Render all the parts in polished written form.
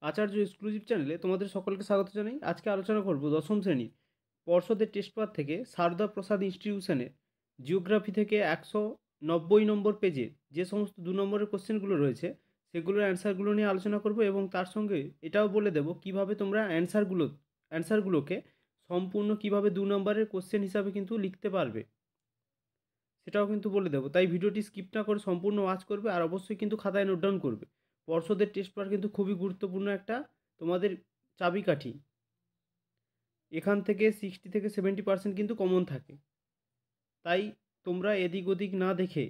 আচার্য exclusive চ্যানেলে তোমাদের সকলকে স্বাগত জানাই। আজকে আলোচনা করব দশম শ্রেণীর পর্ষদের টেস্ট পেপার থেকে সারদা প্রসাদ ইনস্টিটিউশনের জিওগ্রাফি থেকে 190 নম্বর পেজের যে সমস্ত 2 নম্বরের কোশ্চেনগুলো রয়েছে সেগুলোর অ্যান্সারগুলো নিয়ে আলোচনা করব এবং তার সঙ্গে এটাও বলে দেবো কিভাবে তোমরা অ্যান্সারগুলোকে সম্পূর্ণ কিভাবে 2 নম্বরের কোশ্চেন হিসাবে কিন্তু লিখতে পারবে সেটাও কিন্তু বলে দেবো। তাই ভিডিওটি স্কিপ না করে সম্পূর্ণ ওয়াচ করবে আর অবশ্যই কিন্তু খাতায় নোট ডাউন করবে। পর্ষদের টেস্ট পেপার কিন্তু খুবই গুরুত্বপূর্ণ একটা তোমাদের চাবিকাঠি। এখান থেকে 60 থেকে 70% কিন্তু কমন থাকে। তাই তোমরা এদিক ওদিক না দেখে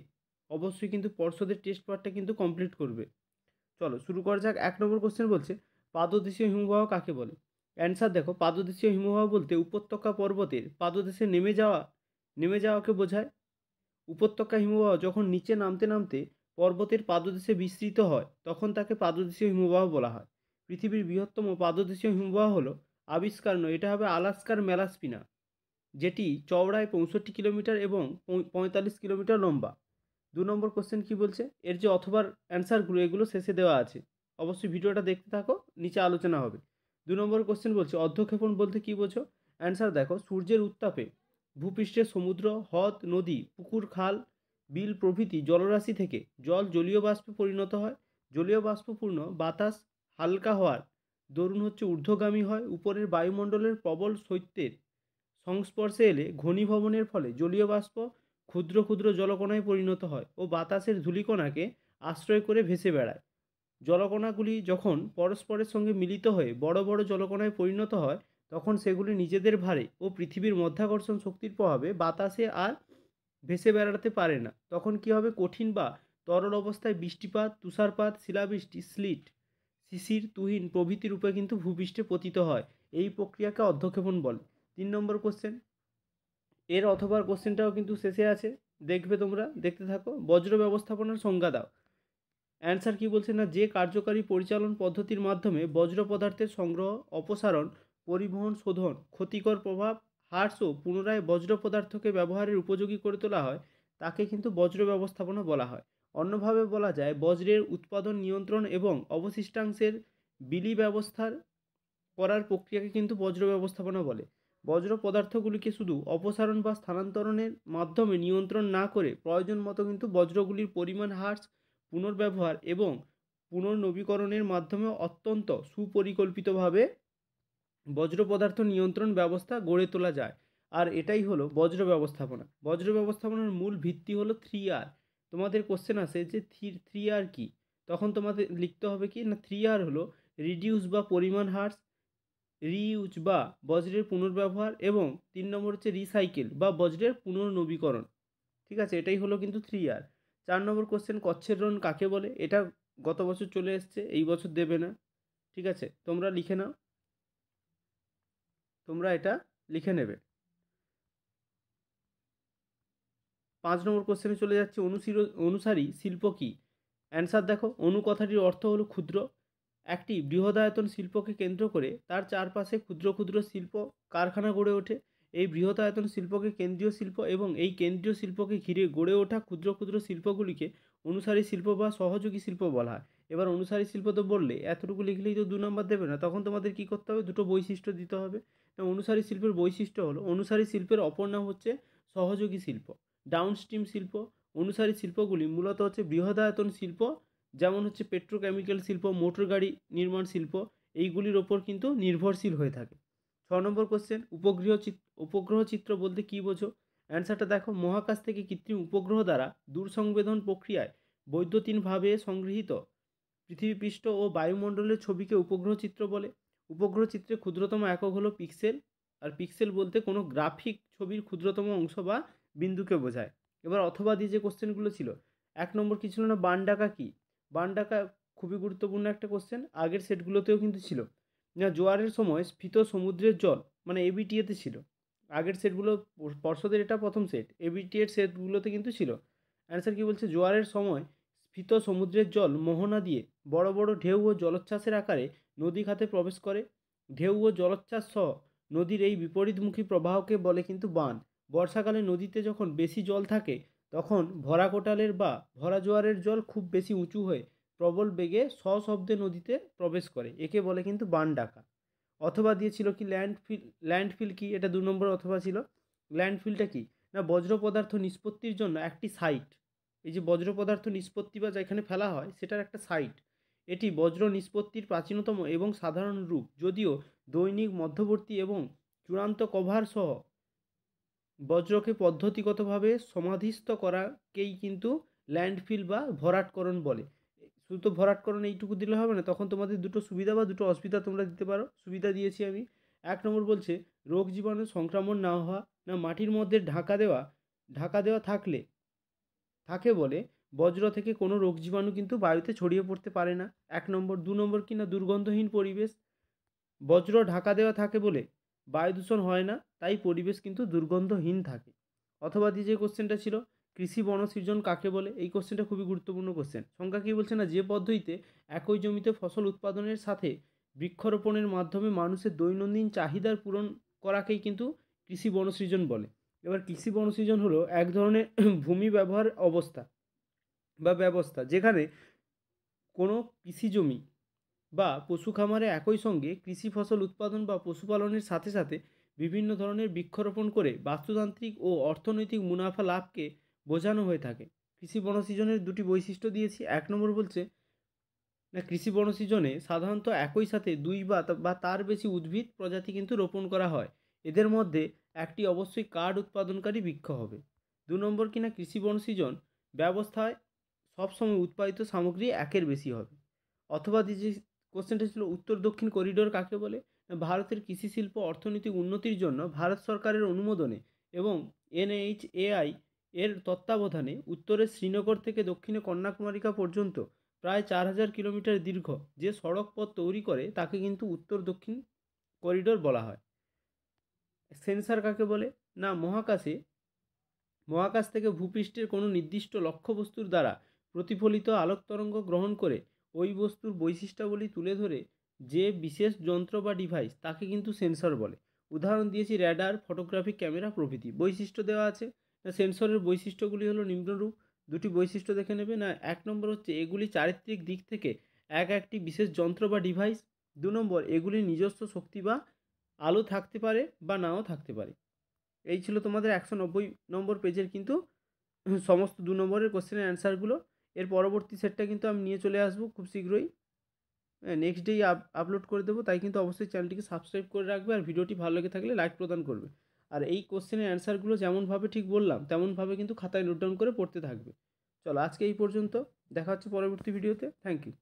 অবশ্যই কিন্তু পর্ষদের টেস্ট পেপারটা কিন্তু কমপ্লিট করবে। চলো শুরু করা যাক। 1 নম্বর কোশ্চেন বলছে পাদদেশীয় হিমবাহ কাকে বলে। অ্যান্সার দেখো, পাদদেশীয় হিমবাহ বলতে উপত্যকা পর্বতের পাদদেশে নেমে যাওয়াকে বোঝায়। উপত্যকা হিমবাহ যখন নিচে নামতে নামতে পর্বতের পাদদেশে বিস্তৃত হয় তখন তাকে পাদদেশীয় হিমবাহ বলা হয়। পৃথিবীর বৃহত্তম পাদদেশীয় হিমবাহ হলো আবিষ্কার নয়, এটা হবে আলাস্কার ম্যালাস্পিনা, যেটি চওড়ায় 65 কিলোমিটার এবং 45 কিলোমিটার লম্বা। 2 নম্বর কোশ্চেন কি বলছে, এর যে অথবার অ্যান্সারগুলো এগুলো শেষে দেওয়া আছে, অবশ্যই ভিডিওটা দেখতে থাকো, নিচে আলোচনা হবে। 2 নম্বর কোশ্চেন বলছে অর্ধক্ষেপণ বলতে কি বোঝো। অ্যান্সার দেখো, সূর্যের উত্তাপে ভূপৃষ্ঠের সমুদ্র, হ্রদ, নদী, পুকুর, খাল, বিল প্রভৃতি জলরাশি থেকে জল জলীয় বাষ্পে পরিণত হয়। জলীয় বাষ্পপূর্ণ বাতাস হালকা হওয়ার দরুন ঊর্ধ্বগামী হয়। উপরের বায়ুমণ্ডলের প্রবল শৈত্যের সংস্পর্শে এলে ঘনীভবনের ফলে জলীয় বাষ্প ক্ষুদ্র ক্ষুদ্র জলকণায় পরিণত হয় ও বাতাসের ধূলিকণাকে আশ্রয় করে ভেসে বেড়ায়। জলকণাগুলি যখন পরস্পরের সঙ্গে মিলিত হয়ে বড় বড় জলকণায় পরিণত হয় তখন সেগুলি নিজেদের ভারে ও পৃথিবীর মধ্যাকর্ষণ শক্তির প্রভাবে বাতাসে আর ভেসে বেড়াতে পারে না। তখন কী হবে, কঠিন বা তরল অবস্থায় বৃষ্টিপাত, তুষারপাত, শিলাবৃষ্টি, স্লিট, শিশির, তুহিন প্রভৃতি রূপে কিন্তু ভূপৃষ্ঠে পতিত হয়। এই প্রক্রিয়াকে অর্ধক্ষেপণ বলে। 3 নম্বর কোশ্চেন, এর অথবা কোশ্চেনটাও কিন্তু শেষে আছে, দেখবে তোমরা, দেখতে থাকো। বজ্র ব্যবস্থাপনার সংজ্ঞা দাও। অ্যান্সার কি বলছে না, যে কার্যকারী পরিচালন পদ্ধতির মাধ্যমে বজ্র পদার্থের সংগ্রহ, অপসারণ, পরিবহন, শোধন, ক্ষতিকর প্রভাব হ্রাস ও পুনরায় বজ্র পদার্থকে ব্যবহারের উপযোগী করে তোলা হয় তাকে কিন্তু বজ্র ব্যবস্থাপনা বলা হয়। অন্যভাবে বলা যায় বজ্রের উৎপাদন নিয়ন্ত্রণ এবং অবশিষ্টাংশের বিলি ব্যবস্থার করার প্রক্রিয়াকে কিন্তু বজ্র ব্যবস্থাপনা বলে। বজ্র পদার্থগুলিকে শুধু অপসারণ বা স্থানান্তরণের মাধ্যমে নিয়ন্ত্রণ না করে প্রয়োজন মতো কিন্তু বজ্রগুলির পরিমাণ হ্রাস, পুনর্ব্যবহার এবং পুনর্নবীকরণের মাধ্যমে অত্যন্ত সুপরিকল্পিতভাবে বজ্র পদার্থ নিয়ন্ত্রণ ব্যবস্থা গড়ে তোলা যায়। আর এটাই হলো বজ্র ব্যবস্থাপনা। বজ্র ব্যবস্থাপনার মূল ভিত্তি হলো 3R। তোমাদের কোশ্চেন আসে যে 3R কি, তখন তোমাদের লিখতে হবে কি না, 3R হলো রিডিউস বা পরিমাণ হ্রাস, রিইউজ বা বজ্রের পুনর্ব্যবহার এবং 3 নম্বর হচ্ছে রিসাইকেল বা বজ্রের পুনর্নবীকরণ। ঠিক আছে, এটাই হলো কিন্তু 3R। 4 নম্বর কোশ্চেন, কচ্ছের রণ কাকে বলে। এটা গত বছর চলে এসছে, এই বছর দেবে না। ঠিক আছে, তোমরা লিখে নাও, তোমরা এটা লিখে নেবে। 5 নম্বর কোশ্চেনে চলে যাচ্ছে, অনুসারী শিল্প কি। অ্যান্সার দেখো, অনু কথাটির অর্থ হলো ক্ষুদ্র। একটি বৃহদায়তন শিল্পকে কেন্দ্র করে তার চারপাশে ক্ষুদ্র ক্ষুদ্র শিল্প কারখানা গড়ে ওঠে। এই বৃহদায়তন শিল্পকে কেন্দ্রীয় শিল্প এবং এই কেন্দ্রীয় শিল্পকে ঘিরে গড়ে ওঠা ক্ষুদ্র ক্ষুদ্র শিল্পগুলিকে অনুসারী শিল্প বা সহযোগী শিল্প বলা হয়। এবার অনুসারী শিল্প তো বললে এতটুকু লিখলেই তো 2 নম্বর দেবে না, তখন তোমাদের কি করতে হবে, দুটো বৈশিষ্ট্য দিতে হবে। অনুসারী শিল্পের বৈশিষ্ট্য হলো, অনুসারী শিল্পের অপর নাম হচ্ছে সহযোগী শিল্প, ডাউনস্ট্রিম শিল্প। অনুসারী শিল্পগুলি মূলত হচ্ছে বৃহদায়তন শিল্প, যেমন হচ্ছে পেট্রোকেমিক্যাল শিল্প, মোটর গাড়ি নির্মাণ শিল্প, এইগুলির ওপর কিন্তু নির্ভরশীল হয়ে থাকে। 6 নম্বর কোশ্চেন, উপগ্রহ চিত্র বলতে কী বোঝো। অ্যান্সারটা দেখো, মহাকাশ থেকে কৃত্রিম উপগ্রহ দ্বারা দূর সংবেদন প্রক্রিয়ায় বৈদ্যুতিনভাবে সংগৃহীত পৃথিবীপৃষ্ঠ ও বায়ুমণ্ডলের ছবিকে উপগ্রহ চিত্র বলে। উপগ্রহ চিত্রের ক্ষুদ্রতম একক হলো পিক্সেল, আর পিক্সেল বলতে কোনো গ্রাফিক ছবির ক্ষুদ্রতম অংশ বা বিন্দুকে বোঝায়। এবার অথবা দিয়ে যে কোশ্চেনগুলো ছিল, 1 নম্বর কী ছিল না, বান ডাকা কী। বান ডাকা খুবই গুরুত্বপূর্ণ একটা কোশ্চেন, আগের সেটগুলোতেও কিন্তু ছিল না। জোয়ারের সময় স্ফীত সমুদ্রের জল, মানে এবিটিএতে ছিল। আগের সেটগুলো পর্ষদের এটা প্রথম সেট, এবিটিএর সেটগুলোতে কিন্তু ছিল। অ্যান্সার কী বলছে, জোয়ারের সময় স্ফীত সমুদ্রের জল মোহনা দিয়ে বড় বড় ঢেউ ও জলোচ্ছ্বাসের আকারে নদী খাতে প্রবেশ করে। ঢেউ ও জলোচ্ছ্বাস সহ নদীর এই বিপরীতমুখী প্রবাহকে বলে কিন্তু বান। বর্ষাকালে নদীতে যখন বেশি জল থাকে তখন ভরা কোটালের বা ভরা জোয়ারের জল খুব বেশি উঁচু হয়ে প্রবল বেগে সশব্দে নদীতে প্রবেশ করে, একে বলে কিন্তু বান ডাকা। অথবা দিয়েছিল কি ল্যান্ডফিল। ল্যান্ডফিল কি, এটা 2 নম্বর অথবা ছিল। ল্যান্ডফিলটা কি না, বজ্র পদার্থ নিষ্পত্তির জন্য একটি সাইট। এই যে বজ্র পদার্থ নিষ্পত্তি বা যেখানে ফেলা হয় সেটার একটা সাইট। এটি বজ্র নিষ্পত্তির প্রাচীনতম এবং সাধারণ রূপ, যদিও দৈনিক মধ্যবর্তী এবং চূড়ান্ত কভার সহ বজ্রকে পদ্ধতিগতভাবে সমাধিস্থ করাকেই কিন্তু ল্যান্ডফিল বা ভরাটকরণ বলে। শুধু তো ভরাটকরণ এইটুকু দিলে হবে না, তখন তোমাদের দুটো সুবিধা বা দুটো অসুবিধা তোমরা দিতে পারো। সুবিধা দিয়েছি আমি। 1 নম্বর বলছে রোগ জীবাণু সংক্রমণ না হওয়া, না মাটির মধ্যে ঢাকা দেওয়া থাকে বলে বজ্র থেকে কোনো রোগ জীবাণু কিন্তু বায়ুতে ছড়িয়ে পড়তে পারে না। 1 নম্বর। 2 নম্বর কি না, দুর্গন্ধহীন পরিবেশ। বজ্র ঢাকা দেওয়া থাকে বলে বায়ু দূষণ হয় না, তাই পরিবেশ কিন্তু দুর্গন্ধহীন থাকে। অথবা দিয়ে যে কোশ্চেনটা ছিল কৃষি বনসৃজন কাকে বলে, এই কোশ্চেনটা খুবই গুরুত্বপূর্ণ কোশ্চেন। সংখ্যা কী বলছে না, যে পদ্ধতিতে একই জমিতে ফসল উৎপাদনের সাথে বৃক্ষরোপণের মাধ্যমে মানুষের দৈনন্দিন চাহিদার পূরণ করাকেই কিন্তু কৃষি বনসৃজন বলে। এবার কৃষি বনসৃজন হলো এক ধরনের ভূমি ব্যবহার অবস্থা বা ব্যবস্থা, যেখানে কোনো কৃষি জমি বা পশু খামারে একই সঙ্গে কৃষি ফসল উৎপাদন বা পশুপালনের সাথে সাথে বিভিন্ন ধরনের বৃক্ষরোপণ করে বাস্তুতান্ত্রিক ও অর্থনৈতিক মুনাফা লাভকে বোঝানো হয়ে থাকে। কৃষি বনসৃজনের দুটি বৈশিষ্ট্য দিয়েছি। 1 নম্বর বলছে না, কৃষি বনসৃজনে সাধারণত একই সাথে 2 বা তার বেশি উদ্ভিদ প্রজাতি কিন্তু রোপণ করা হয়। এদের মধ্যে একটি অবশ্যই কাঠ উৎপাদনকারী বৃক্ষ হবে। 2 নম্বর কিনা, কৃষি বনসৃজন ব্যবস্থায় সবসময় উৎপাদিত সামগ্রী একের বেশি হবে। অথবা যে কোশ্চেনটা ছিল উত্তর দক্ষিণ করিডোর কাকে বলে, ভারতের কৃষি শিল্প অর্থনৈতিক উন্নতির জন্য ভারত সরকারের অনুমোদনে এবং NHAI এর তত্ত্বাবধানে উত্তরে শ্রীনগর থেকে দক্ষিণে কন্যাকুমারিকা পর্যন্ত প্রায় 4000 কিলোমিটার দীর্ঘ যে সড়ক পথ তৈরি করে তাকে কিন্তু উত্তর দক্ষিণ করিডোর বলা হয়। সেন্সার কাকে বলে না, মহাকাশ থেকে ভূপৃষ্ঠের কোনো নির্দিষ্ট লক্ষ্যবস্তুর দ্বারা প্রতিফলিত আলোক তরঙ্গ গ্রহণ করে ওই বস্তুর বৈশিষ্ট্যাবলী তুলে ধরে যে বিশেষ যন্ত্র বা ডিভাইস তাকে কিন্তু সেন্সর বলে। উদাহরণ দিয়েছি র্যাডার, ফটোগ্রাফিক ক্যামেরা প্রভৃতি। বৈশিষ্ট্য দেওয়া আছে, সেন্সরের বৈশিষ্ট্যগুলি হলো নিম্নরূপ। দুটি বৈশিষ্ট্য দেখে নেবে না। 1 নম্বর হচ্ছে এগুলি চারিত্রিক দিক থেকে একটি বিশেষ যন্ত্র বা ডিভাইস। 2 নম্বর এগুলির নিজস্ব শক্তি বা আলো থাকতে পারে বা নাও থাকতে পারে। এই ছিল তোমাদের 190 নম্বর পেজের কিন্তু সমস্ত 2 নম্বরের কোশ্চেনের অ্যান্সারগুলো। এর পরবর্তী সেটটা কিন্তু আমি নিয়ে চলে আসবো খুব শীঘ্রই। নেক্সট ডেই আপলোড করে দেবো, তাই কিন্তু অবশ্যই চ্যানেলটিকে সাবস্ক্রাইব করে রাখবে আর ভিডিওটি ভালো লেগে থাকলে লাইক প্রদান করবে। আর এই কোশ্চেনের অ্যান্সারগুলো যেমনভাবে ঠিক বললাম তেমনভাবে কিন্তু খাতায় নোট ডাউন করে পড়তে থাকবে। চলো আজকে এই পর্যন্ত, দেখা হচ্ছে পরবর্তী ভিডিওতে। Thank you.